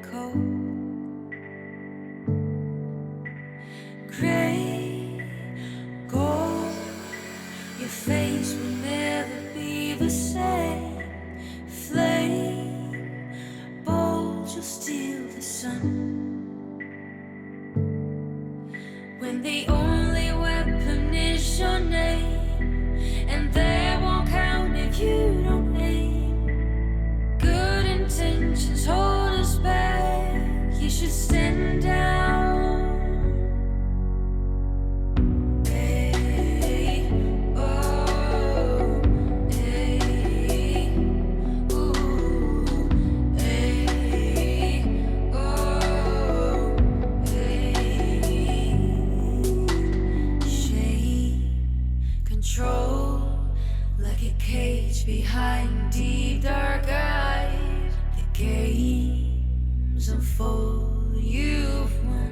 cold. Gray, gold, your face will never be the same. Flame, bold, you'll steal the sun. When the only weapon is your name, and they won't count if you don't aim. Good intentions hold us back, you should stand down. Hey, oh, hey, ooh, hey, oh, hey. Shade, control, like a cage behind deep dark eyes. The games unfold, you've won.